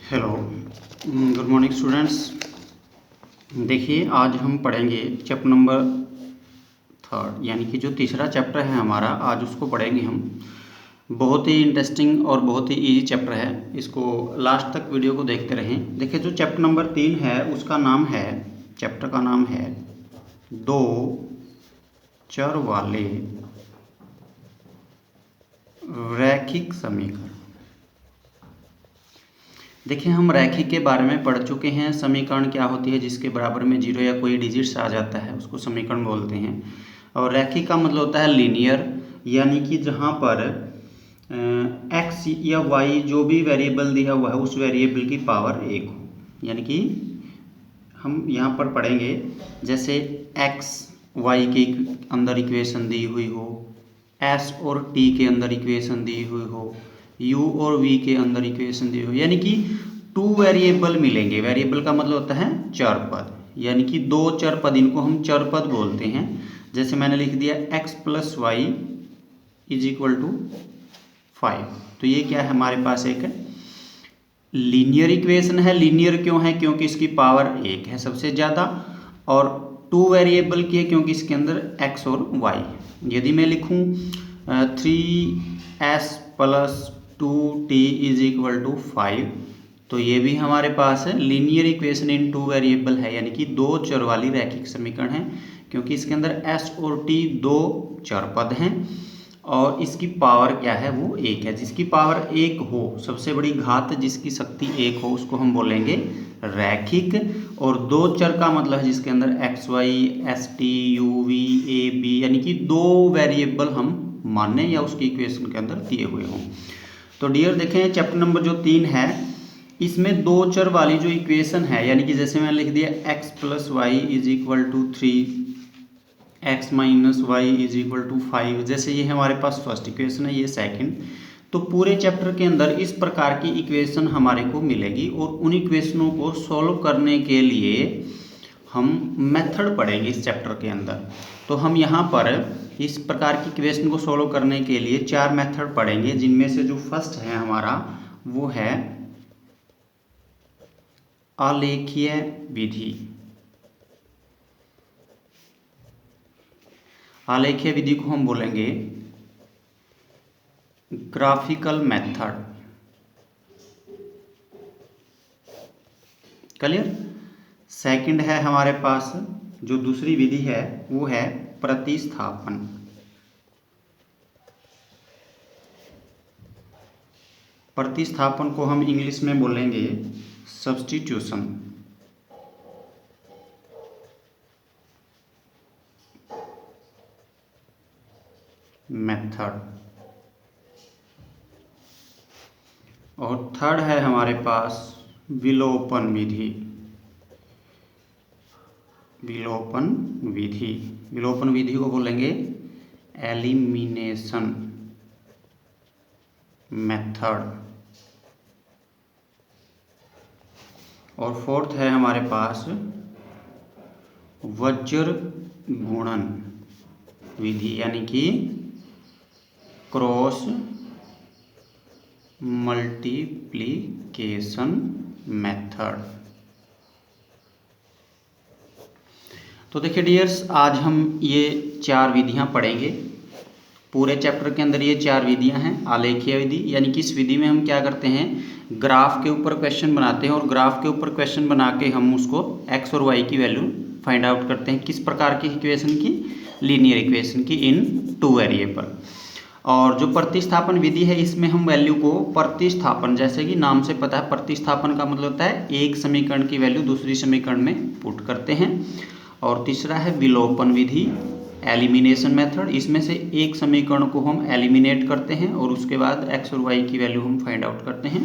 Hello, good morning students. देखिए, आज हम पढ़ेंगे चैप्टर नंबर थर्ड, यानी कि जो तीसरा चैप्टर है हमारा, आज उसको पढ़ेंगे हम। बहुत ही इंटरेस्टिंग और बहुत ही इजी चैप्टर है, इसको लास्ट तक वीडियो को देखते रहें। देखिए, जो चैप्टर नंबर 3 है उसका नाम है, चैप्टर का नाम है दो चर वाले रैखिक समीकरण। देखिए, हम रैखिक के बारे में पढ़ चुके हैं। समीकरण क्या होती है जिसके बराबर में जीरो या कोई डिजिट्स आ जाता है उसको समीकरण बोलते हैं। और रैखिक का मतलब होता है लीनियर, यानी कि जहाँ पर एक्स या वाई जो भी वेरिएबल दिया हुआ है उस वेरिएबल की पावर एक हो। यानी कि हम यहाँ पर पढ़ेंगे जैसे एक्स वाई के अंदर इक्वेशन दी हुई हो, एस और टी के अंदर इक्वेशन दी हुई हो, यू और वी के अंदर इक्वेशन दी हुई, यानी कि टू वेरिएबल मिलेंगे। वेरिएबल का मतलब होता है चर पद, यानी कि दो चर पद, इनको हम चर पद बोलते हैं। जैसे मैंने लिख दिया x plus y is equal to 5, तो ये क्या है हमारे पास एक लीनियर इक्वेशन है। लीनियर क्यों है? क्योंकि इसकी पावर एक है सबसे ज़्यादा, और टू वेरिएबल की है क्योंकि इसके अंदर एक्स और वाई। यदि मैं लिखूं 3s plus 2t is equal to 5, तो ये भी हमारे पास है लीनियर इक्वेशन इन टू वेरिएबल है, यानी कि दो चर वाली रैखिक समीकरण है, क्योंकि इसके अंदर s और t दो चर पद हैं और इसकी पावर क्या है, वो एक है। जिसकी पावर एक हो, सबसे बड़ी घात जिसकी शक्ति एक हो, उसको हम बोलेंगे रैखिक। और दो चर का मतलब है जिसके अंदर x y s t u v a b, यानी कि दो वेरिएबल हम माने या उसकी इक्वेशन के अंदर दिए हुए हों। तो डियर देखें, चैप्टर नंबर जो 3 है इसमें दो चर वाली जो इक्वेशन है, यानी कि जैसे मैंने लिख दिया x plus y is equal to 3, x minus y is equal to 5, जैसे ये हमारे पास फर्स्ट इक्वेशन है, ये सेकंड। तो पूरे चैप्टर के अंदर इस प्रकार की इक्वेशन हमारे को मिलेगी और उन इक्वेशनों को सॉल्व करने के लिए हम मेथड पढ़ेंगे इस चैप्टर के अंदर। तो हम यहाँ पर इस प्रकार की इक्वेशन को सॉल्व करने के लिए 4 मेथड पढ़ेंगे, जिनमें से जो फर्स्ट है हमारा वो है आलेखीय विधि। आलेखीय विधि को हम बोलेंगे ग्राफिकल मेथड। क्लियर? सेकंड है हमारे पास जो दूसरी विधि है वो है प्रतिस्थापन। प्रतिस्थापन को हम इंग्लिश में बोलेंगे सब्स्टिट्यूशन। मेथड। और थर्ड है हमारे पास विलोपन विधि। विलोपन विधि, विलोपन विधि को बोलेंगे एलिमिनेशन मेथड। और फोर्थ है हमारे पास वज्र गुणन विधि, यानी कि क्रॉस मल्टीप्लिकेशन मेथड। तो देखिए डियर्स, आज हम ये 4 विधियां पढ़ेंगे। पूरे चैप्टर के अंदर ये 4 विधियां हैं। आलेखीय विधि, यानी कि इस विधि में हम क्या करते हैं, ग्राफ के ऊपर क्वेश्चन बनाते हैं और ग्राफ के ऊपर क्वेश्चन बना के हम उसको एक्स और वाई की वैल्यू फाइंड आउट करते हैं। किस प्रकार की इक्वेशन की? लीनियर इक्वेशन की इन टू वेरिएबल। और जो प्रतिस्थापन विधि है इसमें हम वैल्यू को प्रतिस्थापन, जैसे कि नाम से पता है, प्रतिस्थापन का मतलब होता है एक समीकरण की वैल्यू दूसरी समीकरण में पुट करते हैं। और तीसरा है विलोपन विधि, एलिमिनेशन मेथड। इसमें से एक समीकरण को हम एलिमिनेट करते हैं और उसके बाद एक्स और वाई की वैल्यू हम फाइंड आउट करते हैं।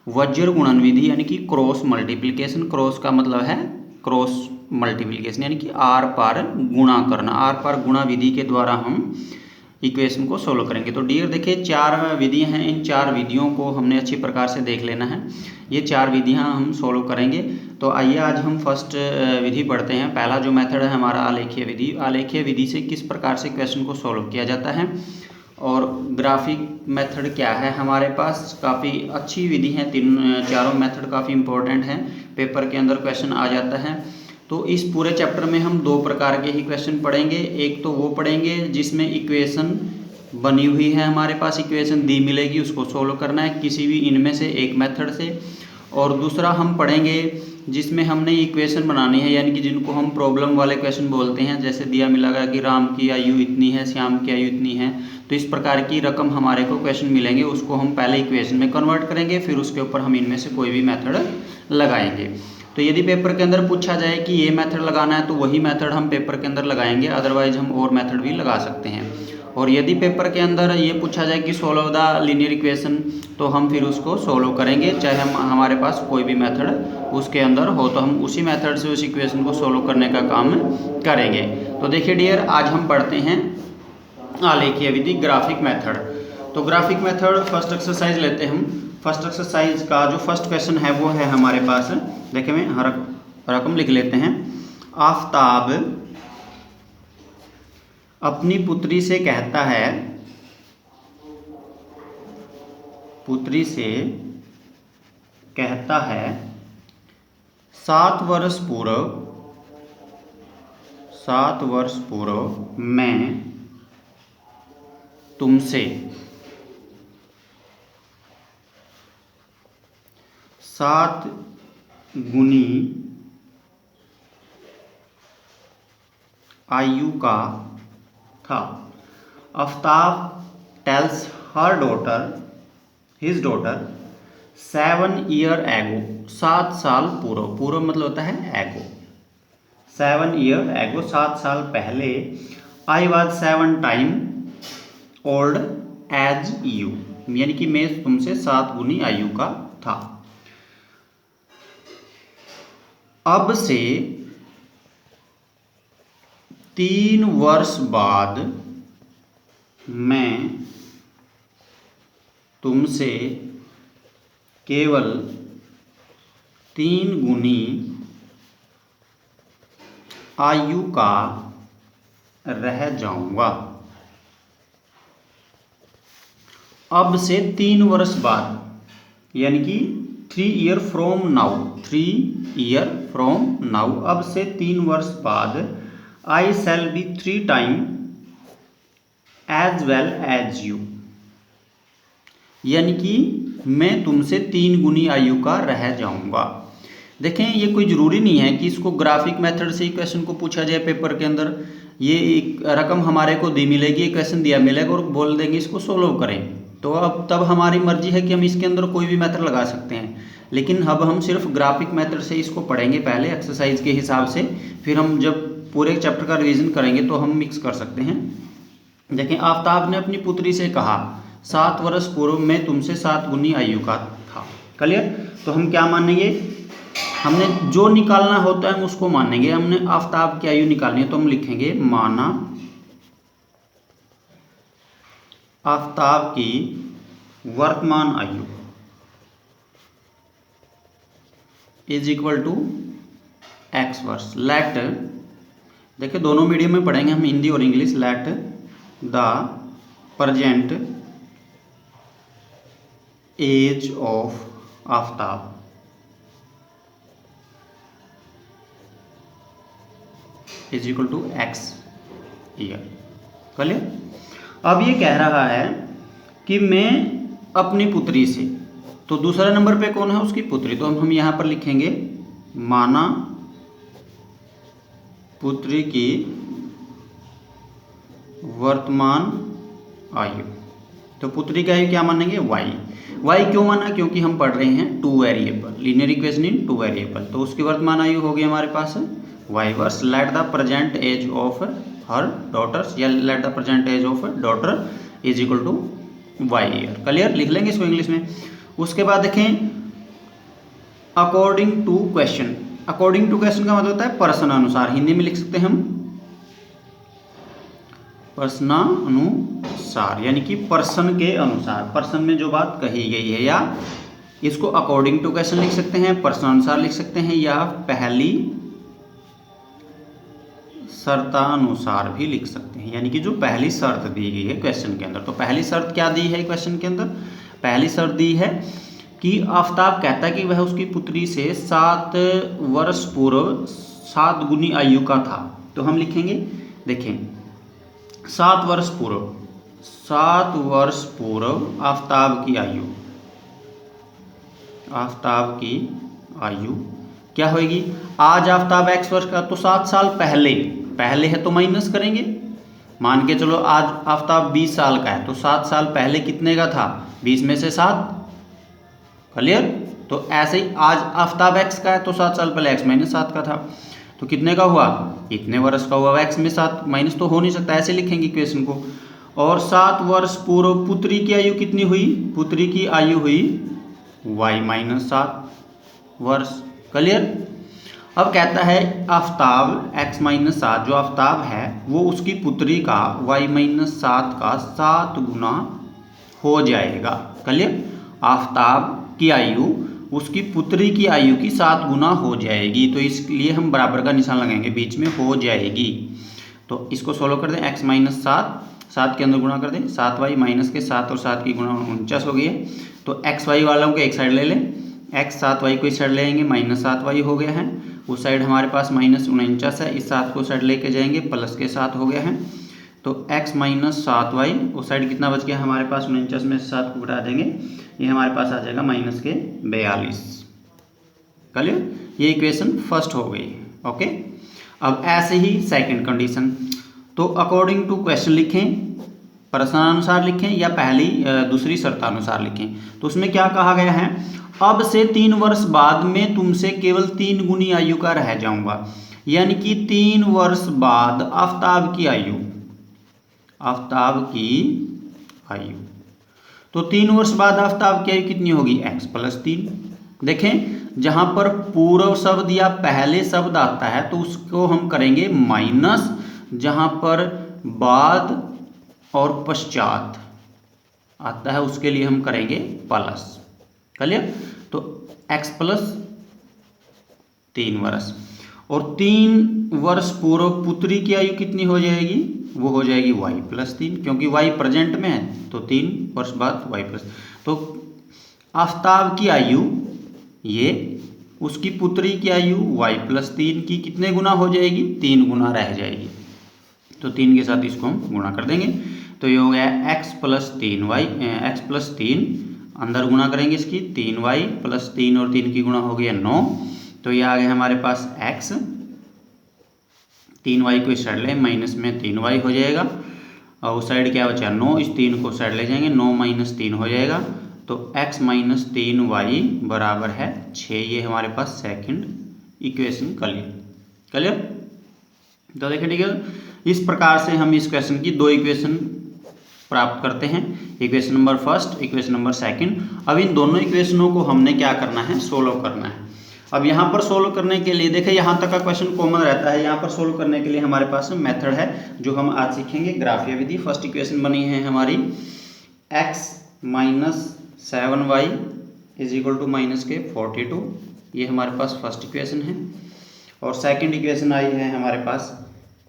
वज्र गुणन विधि, यानी कि क्रॉस मल्टीप्लिकेशन। क्रॉस का मतलब है क्रॉस मल्टीप्लिकेशन, यानी कि आर पार गुणा करना। आर पार गुणा विधि के द्वारा हम इक्वेशन को सोल्व करेंगे। तो डियर देखिए, 4 विधियां हैं, इन 4 विधियों को हमने अच्छी प्रकार से देख लेना है। ये 4 विधियां हम सोल्व करेंगे। तो आइए आज हम फर्स्ट विधि पढ़ते हैं। पहला जो मेथड है हमारा आलेखीय विधि। आलेखीय विधि से किस प्रकार से क्वेश्चन को सोल्व किया जाता है और ग्राफिक मेथड क्या है हमारे पास, काफ़ी अच्छी विधि है, चारों मेथड काफ़ी इंपॉर्टेंट हैं, पेपर के अंदर क्वेश्चन आ जाता है। तो इस पूरे चैप्टर में हम दो प्रकार के ही क्वेश्चन पढ़ेंगे। एक तो वो पढ़ेंगे जिसमें इक्वेशन बनी हुई है, हमारे पास इक्वेशन दी मिलेगी, उसको सोल्व करना है किसी भी इनमें से एक मेथड से। और दूसरा हम पढ़ेंगे जिसमें हमने इक्वेशन बनानी है, यानी कि जिनको हम प्रॉब्लम वाले क्वेश्चन बोलते हैं, जैसे दिया मिलेगा कि राम की आयु इतनी है, श्याम की आयु इतनी है, तो इस प्रकार की रकम हमारे को क्वेश्चन मिलेंगे, उसको हम पहले इक्वेशन में कन्वर्ट करेंगे, फिर उसके ऊपर हम इनमें से कोई भी मेथड लगाएंगे। तो यदि पेपर के अंदर पूछा जाए कि ये मेथड लगाना है तो वही मेथड हम पेपर के अंदर लगाएंगे, अदरवाइज हम और मेथड भी लगा सकते हैं। और यदि पेपर के अंदर ये पूछा जाए कि सोल्व द लीनियर इक्वेशन, तो हम फिर उसको सोल्व करेंगे, चाहे हमारे पास कोई भी मेथड उसके अंदर हो, तो हम उसी मेथड से उस इक्वेशन को सोल्व करने का काम करेंगे। तो देखिए डियर, आज हम पढ़ते हैं आलेखीय विधि, ग्राफिक मेथड। तो ग्राफिक मेथड फर्स्ट एक्सरसाइज लेते हैं हम। फर्स्ट एक्सरसाइज का जो फर्स्ट क्वेश्चन है वो है हमारे पास, देखिए मैं रकम लिख लेते हैं। आफताब अपनी पुत्री से कहता है, पुत्री से कहता है 7 वर्ष पूर्व मैं तुमसे 7 गुनी आयु का था। Aftab tales his daughter 7 year ago, 7 साल पूर्व मतलब होता है एगो, 7 ईयर एगो 7 साल पहले, I was 7 time old age you, यानी कि मैं तुमसे 7 गुनी आयु का था। अब से 3 वर्ष बाद मैं तुमसे केवल 3 गुनी आयु का रह जाऊंगा। अब से 3 वर्ष बाद, यानी कि 3 year from now, 3 year from now, अब से 3 वर्ष बाद, I shall be 3 time as well as you, यानी कि मैं तुमसे 3 गुनी आयु का रह जाऊंगा। देखें, ये कोई ज़रूरी नहीं है कि इसको ग्राफिक मेथड से ही क्वेश्चन को पूछा जाए पेपर के अंदर। ये एक रकम हमारे को दी मिलेगी, क्वेश्चन दिया मिलेगा और बोल देंगे इसको सोल्व करें, तो अब तब हमारी मर्जी है कि हम इसके अंदर कोई भी मेथड लगा सकते हैं। लेकिन अब हम सिर्फ ग्राफिक मेथड से इसको पढ़ेंगे पहले एक्सरसाइज के हिसाब से, फिर हम जब पूरे चैप्टर का रिवीजन करेंगे तो हम मिक्स कर सकते हैं। देखें, आफ्ताब ने अपनी पुत्री से कहा 7 वर्ष पूर्व मैं तुमसे 7 गुनी आयु का था। क्लियर? तो हम क्या मानेंगे, हमने जो निकालना होता है हम उसको मानेंगे। हमने आफ्ताब की आयु निकालनी है तो हम लिखेंगे माना आफ्ताब की वर्तमान आयु इज इक्वल टू x वर्ष। लेट, देखिए दोनों मीडियम में पढ़ेंगे हम, हिंदी और English. Let the present age of Aftab is equal to x year. Clear? अब ये कह रहा है कि मैं अपनी पुत्री से, तो दूसरा नंबर पे कौन है, उसकी पुत्री, तो हम यहाँ पर लिखेंगे माना पुत्री की वर्तमान आयु। तो पुत्री की आयु क्या मानेंगे, y क्यों माना, क्योंकि हम पढ़ रहे हैं 2 variable, linear equation in 2 variable, तो उसकी वर्तमान आयु होगी हमारे पास y वर्ष। Let the present age of her daughters, या let the present age of daughter is equal to y year. Clear? लिख लेंगे इसको इंग्लिश में। उसके बाद देखें according to question. According to question का मतलब होता है प्रश्नानुसार, हिंदी में लिख सकते हैं हम प्रश्नानुसार, यानी कि प्रश्न के अनुसार, प्रश्न में जो बात कही गई है, या इसको अकॉर्डिंग टू क्वेश्चन लिख सकते हैं, प्रश्नानुसार लिख सकते हैं, या पहली शर्तानुसार भी लिख सकते हैं, यानी कि जो पहली शर्त दी गई है क्वेश्चन के अंदर। तो पहली शर्त क्या दी है क्वेश्चन के अंदर? पहली शर्त दी है कि आफताब कहता है कि वह उसकी पुत्री से 7 वर्ष पूर्व 7 गुनी आयु का था। तो हम लिखेंगे, देखें 7 वर्ष पूर्व, 7 वर्ष पूर्व आफताब की आयु, आफताब की आयु क्या होगी? आज आफताब x वर्ष का, तो 7 साल पहले, पहले है तो माइनस करेंगे। मान के चलो आज आफताब 20 साल का है, तो 7 साल पहले कितने का था? 20 में से 7, क्लियर? तो ऐसे ही आज आफताब x का है तो 7 साल पहले x माइनस 7 का था, तो कितने का हुआ? इतने वर्ष का हुआ। x में 7 माइनस तो हो नहीं सकता, ऐसे लिखेंगे इक्वेशन को। और 7 वर्ष पूर्व पुत्री की आयु कितनी हुई? पुत्री की आयु हुई y माइनस 7 वर्ष, क्लियर? अब कहता है आफताब x माइनस 7, जो आफताब है वो उसकी पुत्री का y माइनस 7 का 7 गुना हो जाएगा, क्लियर? आफताब की आयु उसकी पुत्री की आयु की 7 गुना हो जाएगी, तो इसलिए हम बराबर का निशान लगाएंगे बीच में, हो जाएगी। तो इसको सोल्व कर दें, x माइनस 7 के अंदर गुणा कर दें, 7y माइनस के 7 और 7 की गुणा 49 हो गई है। तो xy वालों को एक साइड ले लें, x 7y को इस साइड ले आएंगे, माइनस 7y हो गया है। उस साइड हमारे पास माइनस 49 है, इस 7 को साइड लेके जाएंगे, प्लस के 7 हो गया है। तो x माइनस 7y, उस साइड कितना बच गया हमारे पास? 49 में से 7 को घटा देंगे, ये हमारे पास आ जाएगा माइनस के 42, क्लियर? ये इक्वेशन फर्स्ट हो गई, ओके। अब ऐसे ही सेकंड कंडीशन, तो अकॉर्डिंग टू क्वेश्चन लिखें, प्रश्नानुसार लिखें या पहली दूसरी शर्तानुसार लिखें। तो उसमें क्या कहा गया है? अब से 3 वर्ष बाद में तुमसे केवल 3 गुनी आयु का रह जाऊंगा, यानी कि 3 वर्ष बाद आफताब की आयु, आफताब की आयु, तो 3 वर्ष बाद आफताब की आयु कितनी होगी? x plus 3। देखें जहां पर पूर्व शब्द या पहले शब्द आता है तो उसको हम करेंगे माइनस, जहां पर बाद और पश्चात आता है उसके लिए हम करेंगे प्लस, क्लियर? तो x प्लस 3 वर्ष, और 3 वर्ष पूर्व पुत्री की आयु कितनी हो जाएगी? वो हो जाएगी y प्लस 3, क्योंकि y प्रेजेंट में है, तो 3 वर्ष बाद y प्लस। तो आफताब की आयु, ये उसकी पुत्री की आयु y प्लस 3 की कितने गुना हो जाएगी? 3 गुना रह जाएगी, तो 3 के साथ इसको हम गुणा कर देंगे, तो ये हो गया x plus 3y, x plus 3 अंदर गुणा करेंगे इसकी, 3y प्लस 3 और 3 की गुणा हो गया 9, तो ये आ गया हमारे पास x, 3y को इस साइड ले, माइनस में 3y हो जाएगा, और उस साइड क्या बचा? 9, इस 3 को साइड ले जाएंगे, 9 माइनस 3 हो जाएगा, तो x माइनस 3y बराबर है 6। ये हमारे पास सेकंड इक्वेशन, क्लियर? तो देखिए ठीक है, इस प्रकार से हम इस क्वेश्चन की 2 इक्वेशन प्राप्त करते हैं, equation number first, equation number second. अब इन दोनों इक्वेशनों को हमने क्या करना है? सोल्व करना है। अब यहाँ पर सोल्व करने के लिए देखिए यहाँ तक का क्वेश्चन कॉमन रहता है, यहाँ पर सोल्व करने के लिए हमारे पास मेथड है जो हम आज सीखेंगे, ग्राफीय विधि। फर्स्ट इक्वेशन बनी है हमारी x minus 7y is equal to minus के 42, ये हमारे पास फर्स्ट इक्वेशन है। और सेकंड इक्वेशन आई है हमारे पास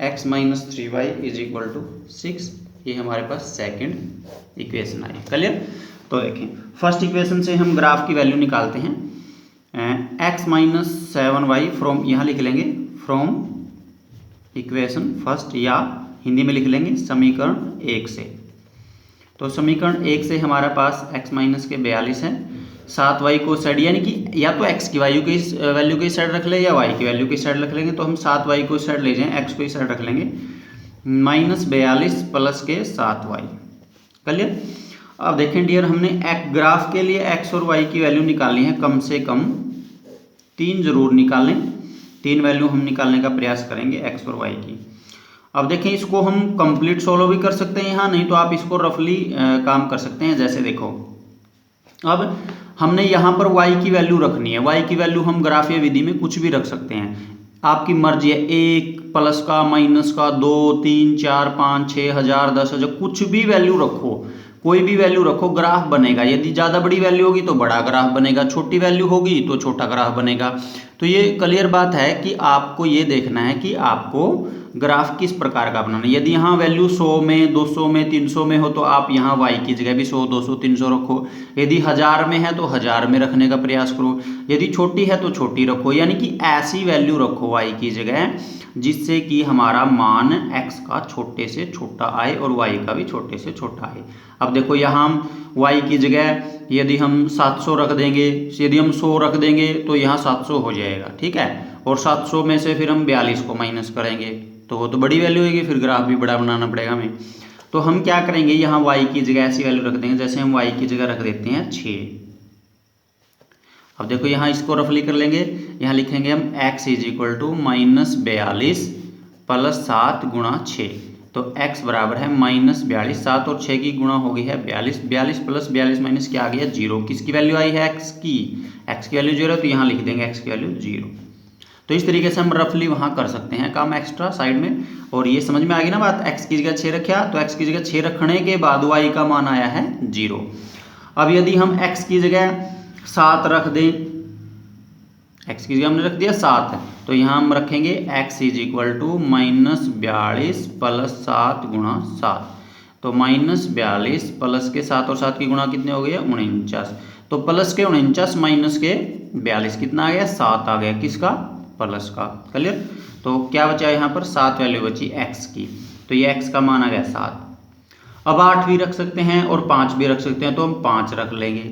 x minus 3y is equal to 6, ये हमारे पास सेकंड इक्वेशन आई, क्लियर? तो देखें फर्स्ट इक्वेशन से हम ग्राफ की वैल्यू निकालते हैं, x माइनस 7y फ्रॉम, यहाँ लिख लेंगे फ्रॉम इक्वेशन फर्स्ट, या हिंदी में लिख लेंगे समीकरण 1 से। तो समीकरण 1 से हमारे पास x माइनस के 42 है, 7y को साइड, यानी कि या तो x की वैल्यू की साइड रख ले या y की वैल्यू की साइड रख लेंगे, तो हम 7y को साइड ले जाएं, x को इस साइड रख लेंगे, माइनस 42 प्लस के 7y, क्लियर? अब देखें डियर, हमने एक ग्राफ के लिए x और y की वैल्यू निकालनी है, कम से कम 3 जरूर निकालें, 3 वैल्यू हम निकालने का प्रयास करेंगे x और y की। अब देखें इसको हम कंप्लीट सोल्व भी कर सकते हैं यहाँ, नहीं तो आप इसको रफली काम कर सकते हैं। जैसे देखो अब हमने यहाँ पर y की वैल्यू रखनी है, y की वैल्यू हम ग्राफीय विधि में कुछ भी रख सकते हैं, आपकी मर्जी है, 1 प्लस का, माइनस का, 2, 3, 4, 5, 6, 1000, 10,000, कुछ भी वैल्यू रखो, कोई भी वैल्यू रखो ग्राफ बनेगा। यदि ज़्यादा बड़ी वैल्यू होगी तो बड़ा ग्राफ बनेगा, छोटी वैल्यू होगी तो छोटा ग्राफ बनेगा। तो ये क्लियर बात है कि आपको ये देखना है कि आपको ग्राफ किस प्रकार का बनाना है। यदि यहाँ वैल्यू 100 में, 200 में, 300 में हो तो आप यहाँ y की जगह भी 100, 200, 300 रखो। यदि 1000 में है तो 1000 में रखने का प्रयास करो। यदि छोटी है तो छोटी रखो, यानी कि ऐसी वैल्यू रखो y की जगह जिससे कि हमारा मान x का छोटे से छोटा आए और y का भी छोटे से छोटा आए। अब देखो यहाँ हम y की जगह यदि हम 700 रख देंगे, यदि हम 100 रख देंगे तो यहाँ 700 हो जाएगा, ठीक है। और 700 में से फिर हम 42 को माइनस करेंगे तो वो तो बड़ी वैल्यू होगी, फिर ग्राफ भी बड़ा बनाना पड़ेगा हमें। तो हम क्या करेंगे, यहाँ y की जगह ऐसी वैल्यू रख देंगे, जैसे हम y की जगह रख देते हैं 6। अब देखो यहाँ इसको रफली कर लेंगे, यहाँ लिखेंगे हम x is equal to -42 plus 7 गुणा 6। तो x बराबर है -42, 7 और 6 की गुणा हो गई है 42, 42 प्लस 42 माइनस क्या आ गया 0। किसकी वैल्यू आई है x की वैल्यू 0, तो यहाँ लिख देंगे x की वैल्यू 0। तो इस तरीके से हम रफली वहाँ कर सकते हैं काम एक्स्ट्रा साइड में। और ये समझ में आ गई ना बात, x की जगह 6 रखा तो x की जगह 6 रखने के बाद y का मान आया है 0। अब यदि हम x की जगह 7 रख दें, x की जगह हमने रख दिया 7, तो यहाँ हम रखेंगे x is equal to -42 plus 7 गुणा 7। तो -42 प्लस के 7 और 7 की गुणा कितने हो गए 49। तो प्लस के 49 माइनस के 42 कितना आ गया 7 आ गया, किसका प्लस का। क्लियर। तो क्या बचा यहाँ पर 7 वैल्यू बची x की, तो ये x का मान आ गया 7। अब 8 भी रख सकते हैं और 5 भी रख सकते हैं, तो हम 5 रख लेंगे।